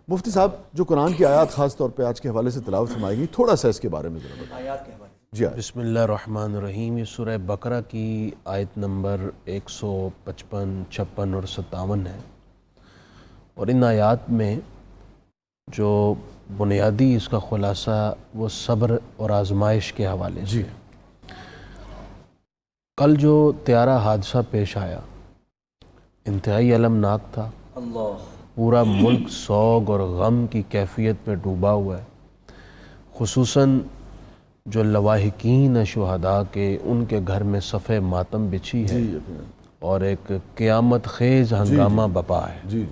مفتی صاحب جو قرآن کی آیات خاص طور پہ آج کے حوالے سے تلاوت فرمائے گی، تھوڑا سا اس کے بارے میں ذرا بتائیں آیات کے حوالے سے۔ جی بسم اللہ الرحمن الرحیم۔ یہ سورہ بقرہ کی آیت نمبر 155، 56 اور 57 ہے، اور ان آیات میں جو بنیادی اس کا خلاصہ وہ صبر اور آزمائش کے حوالے سے۔ کل جو طیارہ حادثہ پیش آیا انتہائی المناک تھا، پورا ملک سوگ اور غم کی کیفیت میں ڈوبا ہوا ہے، خصوصاً جو لواحقین شہداء کے ان کے گھر میں صف ماتم بچھی ہے اور ایک قیامت خیز ہنگامہ بپا ہے۔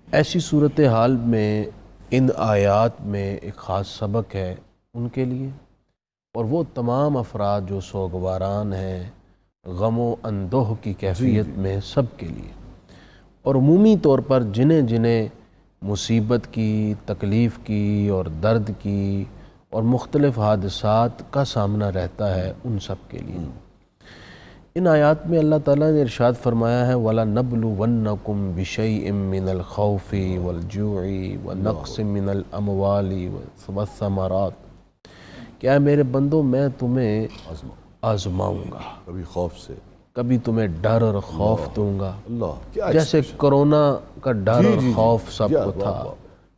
ایسی صورتحال میں ان آیات میں ایک خاص سبق ہے ان کے لیے اور وہ تمام افراد جو سوگواران ہیں غم و اندوہ کی کیفیت میں، سب کے لیے، اور عمومی طور پر جنہیں مصیبت کی، تکلیف کی اور درد کی اور مختلف حادثات کا سامنا رہتا ہے، ان سب کے لیے۔ ان آیات میں اللہ تعالیٰ نے ارشاد فرمایا ہے وَلَنَبْلُوَنَّكُمْ بِشَيْءٍ مِّنَ الْخَوْفِ وَالْجُوعِ وَنَقْصٍ مِّنَ الْأَمْوَالِ وَالثَّمَرَاتِ، کیا میرے بندو میں تمہیں آزماؤں گا، کبھی خوف سے، کبھی تمہیں ڈر اور خوف دوں گا، جیسے کرونا کا ڈر اور خوف سب کو تھا،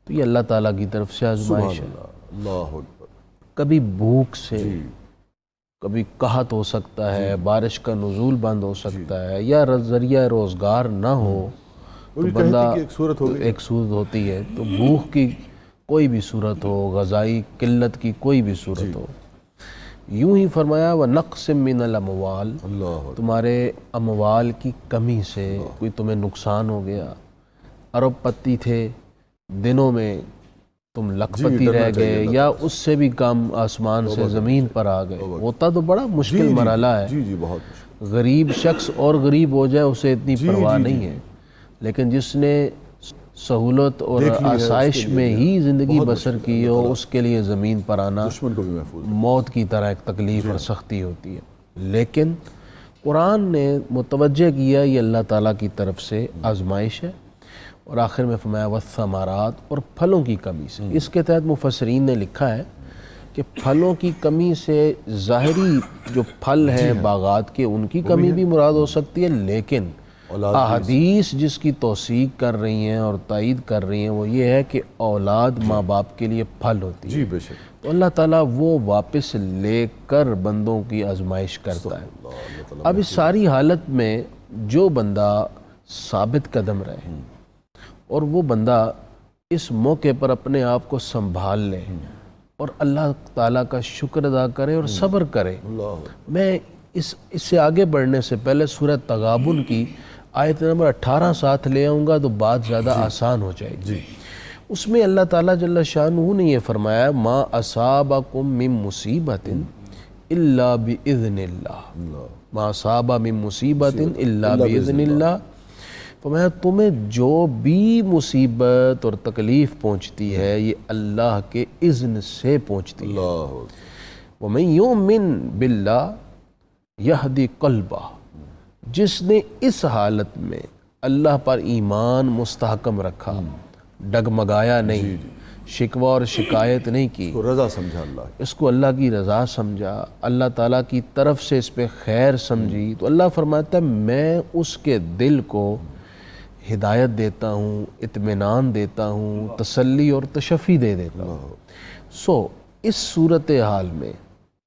تو یہ اللہ تعالیٰ کی طرف سے آزمائش ہے۔ اللہ اکبر۔ کبھی بھوک سے، کبھی قحط ہو سکتا ہے، بارش کا نزول بند ہو سکتا ہے، یا ذریعہ روزگار نہ ہو تو بندہ ایک صورت ہوتی ہے، تو بھوک کی کوئی بھی صورت ہو، غذائی قلت کی کوئی بھی صورت ہو، یوں ہی فرمایا وَنَقْصٍ مِّنَ الْأَمْوَالِ، تمہارے اموال کی کمی سے کوئی تمہیں نقصان ہو گیا، ارب پتی تھے دنوں میں تم لکھ پتی رہ گئے، یا اس سے بھی کم آسمان سے زمین پر آ گئے، ہوتا تو بڑا مشکل مرحلہ ہے۔ غریب شخص اور غریب ہو جائے اسے اتنی پرواہ نہیں ہے، لیکن جس نے سہولت اور آسائش میں ہی زندگی بسر کی ہو، اس کے لیے زمین پر آنا موت کی طرح ایک تکلیف اور سختی ہوتی ہے۔ لیکن قرآن نے متوجہ کیا یہ اللہ تعالیٰ کی طرف سے آزمائش ہے، اور آخر میں فرمایا والثمرات، اور پھلوں کی کمی سے۔ اس کے تحت مفسرین نے لکھا ہے کہ پھلوں کی کمی سے ظاہری جو پھل ہیں باغات کے ان کی کمی بھی مراد ہو سکتی ہے، لیکن احادیث جس کی توثیق کر رہی ہیں اور تائید کر رہی ہیں وہ یہ ہے کہ اولاد ماں باپ کے لیے پھل ہوتی ہے، تو اللہ تعالیٰ وہ واپس لے کر بندوں کی آزمائش کرتا ہے۔ اب اس ساری حالت میں جو بندہ ثابت قدم رہے اور وہ بندہ اس موقع پر اپنے آپ کو سنبھال لے اور اللہ تعالیٰ کا شکر ادا کرے اور صبر کرے۔ میں اس سے آگے بڑھنے سے پہلے سورہ تغابن کی آیت نمبر 18 ساتھ لے آؤں گا تو بات زیادہ آسان ہو جائے گی۔ اس میں اللہ تعالیٰ جل شانہ نے یہ فرمایا ما اصابکم من مصیبت الا باذن اللہ، ما اصاب من مصیبت الا باذن اللہ، فرمایا تمہیں جو بھی مصیبت اور تکلیف پہنچتی ہے یہ اللہ کے اذن سے پہنچتی ہے۔ ومن یؤمن باللہ یہدی قلبہ، جس نے اس حالت میں اللہ پر ایمان مستحکم رکھا، ڈگمگایا نہیں، شکوہ اور شکایت نہیں کی، رضا سمجھا، اللہ اس کو اللہ کی رضا سمجھا، اللہ تعالیٰ کی طرف سے اس پہ خیر سمجھی، تو اللہ فرماتا ہے میں اس کے دل کو ہدایت دیتا ہوں، اطمینان دیتا ہوں، تسلی اور تشفی دے دیتا ہوں۔ اس صورتحال میں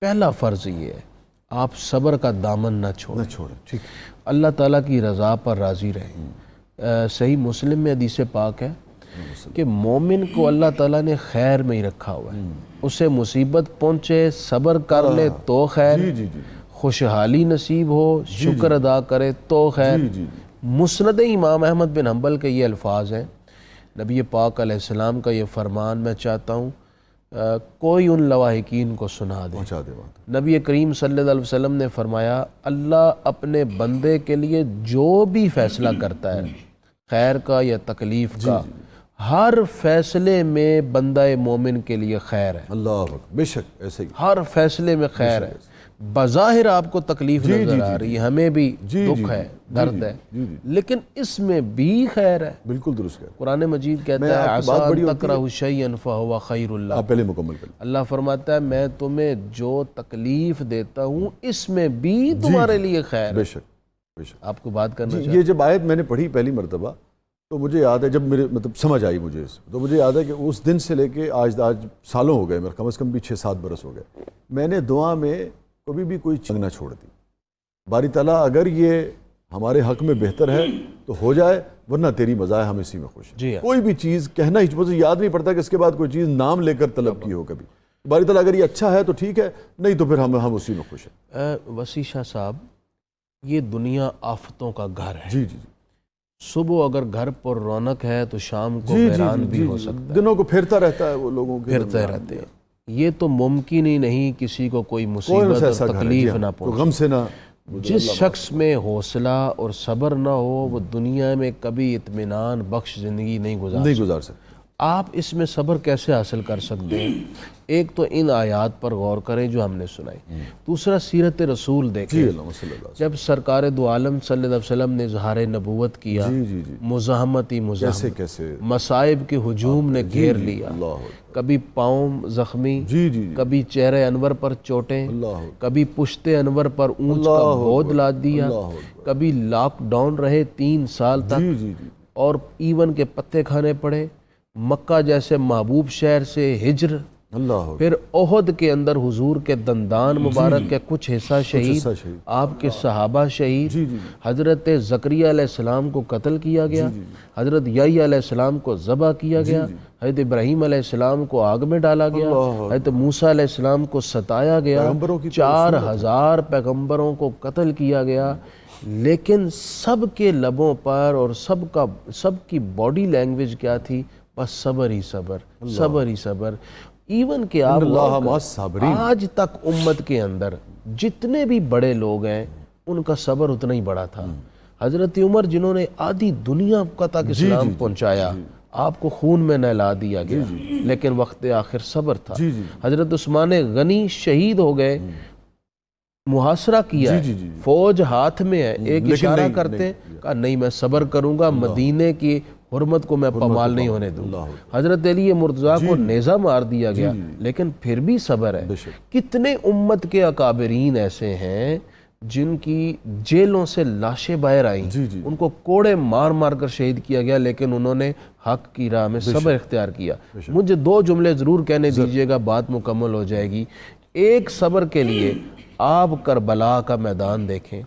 پہلا فرض یہ ہے آپ صبر کا دامن نہ چھوڑیں، اللہ تعالیٰ کی رضا پر راضی رہیں۔ صحیح مسلم میں حدیث پاک ہے کہ مومن کو اللہ تعالیٰ نے خیر میں ہی رکھا ہوا ہے، اسے مصیبت پہنچے صبر کر لے تو خیر، خوشحالی نصیب ہو شکر ادا کرے تو خیر۔ مسند امام احمد بن حنبل کے یہ الفاظ ہیں، نبی پاک علیہ السلام کا یہ فرمان میں چاہتا ہوں کوئی ان لواحقین کو سنا دے۔ نبی کریم صلی اللہ علیہ وسلم نے فرمایا اللہ اپنے بندے کے لیے جو بھی فیصلہ کرتا ہے، خیر کا یا تکلیف کا، ہر فیصلے میں بندہ مومن کے لیے خیر ہے۔ اللہ بے شک ایسے ہی ہر فیصلے میں خیر ہے، بظاہر آپ کو تکلیف نظر آ رہی ہے، ہمیں بھی دکھ ہے، درد ہے، لیکن اس میں بھی خیر ہے۔ بالکل درست کہہ رہے قرآن مجید کہتا ہے عَسَىٰ أَن تَكْرَهُوا شَيْئًا فَهُوَ خَيْرٌ ہیں، لَكُمْ۔ آپ پہلے مکمل کر لیں۔ اللہ فرماتا ہے میں تمہیں جو تکلیف دیتا ہوں اس میں بھی تمہارے لیے خیر ہے۔ بے شک بے شک۔ آپ کو بات کرنا یہ جب آیت میں نے پڑھی پہلی مرتبہ تو مجھے یاد ہے، جب میرے سمجھ آئی مجھے اس تو مجھے یاد ہے کہ اس دن سے لے کے آج سالوں ہو گئے، کم از کم بھی 6-7 برس ہو گئے، میں نے دعا میں کبھی بھی کوئی چنگ نہ چھوڑ دی۔ باری تعالیٰ اگر یہ ہمارے حق میں بہتر ہے تو ہو جائے، ورنہ تیری مزہ ہے، ہم اسی میں خوش ہیں۔ جی ہاں۔ کوئی بھی چیز کہنا ہی مجھے یاد نہیں پڑتا کہ اس کے بعد کوئی چیز نام لے کر طلب کی ہو کبھی۔ باری تعالیٰ اگر یہ اچھا ہے تو ٹھیک ہے، نہیں تو پھر ہم اسی میں خوش ہیں۔ وسیع شاہ صاحب، یہ دنیا آفتوں کا گھر ہے۔ جی جی صبح اگر گھر پر رونق ہے تو شام کو ویران بھی ہو سکتا ہے، دنوں کو پھرتا رہتا ہے وہ لوگوں کے پھرتے رہتے ہیں۔ یہ تو ممکن ہی نہیں کسی کو کوئی مصیبت اور تکلیف نہ پہنچے۔ غم سے نہ جس شخص میں حوصلہ اور صبر نہ ہو وہ دنیا میں کبھی اطمینان بخش زندگی نہیں گزار سکتے۔ آپ اس میں صبر کیسے حاصل کر سکتے ہیں؟ ایک تو ان آیات پر غور کریں جو ہم نے سنائی، دوسرا سیرت رسول دیکھیں۔ جب سرکار دو عالم صلی اللہ علیہ وسلم نے اظہار نبوت کیا، مزاحمتی مصائب کے ہجوم نے گھیر لیا، کبھی پاؤں زخمی، کبھی چہرے انور پر چوٹیں، کبھی پشت انور پر اونچ کا بوجھ لاد دیا، کبھی لاک ڈاؤن رہے 3 سال تک اور ایون کے پتے کھانے پڑے، مکہ جیسے محبوب شہر سے ہجر، پھر احد کے اندر حضور کے دندان مبارک کے کچھ حصہ شہید، آپ کے صحابہ شہید، حضرت زکریا علیہ السلام کو قتل کیا گیا، حضرت یحییٰ علیہ السلام کو ذبح کیا گیا، حضرت ابراہیم علیہ السلام کو آگ میں ڈالا گیا، حضرت موسیٰ علیہ السلام کو ستایا گیا، 4000 پیغمبروں کو قتل کیا گیا، لیکن سب کے لبوں پر اور سب کی باڈی لینگویج کیا تھی؟ بس صبر ہی صبر، صبر ہی صبر۔ ایون کہ آپ آج تک امت کے اندر جتنے بھی بڑے لوگ ہیں ان کا صبر اتنا ہی بڑا تھا۔ حضرت عمر جنہوں نے آدھی دنیا کا تک اسلام پہنچایا، آپ کو خون میں نہلا دیا گیا، لیکن وقت آخر صبر تھا۔ حضرت عثمان غنی شہید ہو گئے، محاصرہ کیا ہے، فوج ہاتھ میں ہے، ایک اشارہ کرتے کہا نہیں میں صبر کروں گا، مدینے کی حرمت کو میں پامال نہیں ہونے دوں۔ حضرت علی مرتضیٰ کو نیزہ مار دیا گیا، لیکن پھر بھی صبر ہے۔ کتنے امت کے اکابرین ایسے ہیں جن کی جیلوں سے لاشیں باہر آئیں، ان کو کوڑے مار مار کر شہید کیا گیا، لیکن انہوں نے حق کی راہ میں صبر اختیار کیا۔ مجھے 2 جملے ضرور کہنے دیجئے گا، بات مکمل ہو جائے گی۔ ایک صبر کے لیے آپ کربلا کا میدان دیکھیں،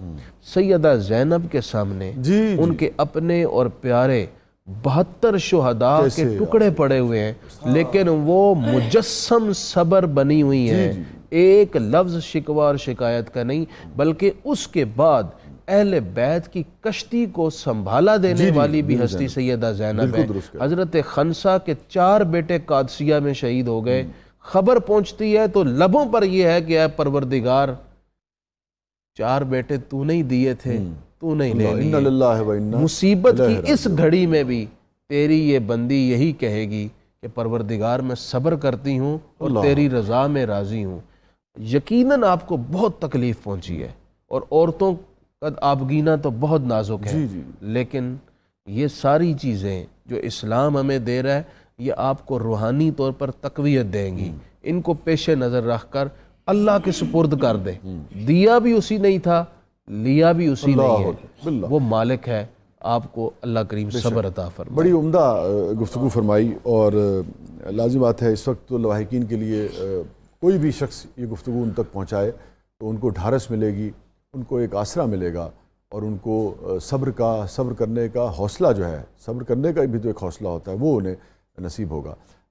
سیدہ زینب کے سامنے ان کے اپنے اور پیارے 72 شہداء کے ٹکڑے پڑے ہوئے ہیں، لیکن وہ مجسم صبر بنی ہوئی ہیں، ایک لفظ شکوہ اور شکایت کا نہیں، بلکہ اس کے بعد اہل بیت کی کشتی کو سنبھالا دینے والی بھی ہستی سیدہ زینب ہے۔ حضرت خنسا کے 4 بیٹے قادسیہ میں شہید ہو گئے، خبر پہنچتی ہے تو لبوں پر یہ ہے کہ اے پروردگار 4 بیٹے تو نہیں دیے تھے، تو نہیں لے لیے۔ مصیبت کی اس گھڑی میں بھی تیری یہ بندی یہی کہے گی کہ پروردگار میں صبر کرتی ہوں اور تیری رضا میں راضی ہوں۔ یقیناً آپ کو بہت تکلیف پہنچی ہے، اور عورتوں کا آبگینہ تو بہت نازک ہے، لیکن یہ ساری چیزیں جو اسلام ہمیں دے رہا ہے یہ آپ کو روحانی طور پر تقویت دیں گی۔ ان کو پیش نظر رکھ کر اللہ کے سپرد کر دیں، دیا بھی اسی نہیں تھا، لیا بھی اسی نہیں ہے، وہ مالک ہے، آپ کو اللہ کریم صبر عطا فرمائے۔ بڑی عمدہ گفتگو فرمائی، اور لازم بات ہے اس وقت تو لواحقین کے لیے کوئی بھی شخص یہ گفتگو ان تک پہنچائے تو ان کو ڈھارس ملے گی، ان کو ایک آسرا ملے گا، اور ان کو صبر کرنے کا حوصلہ جو ہے، صبر کرنے کا بھی تو ایک حوصلہ ہوتا ہے، وہ انہیں نصیب ہوگا۔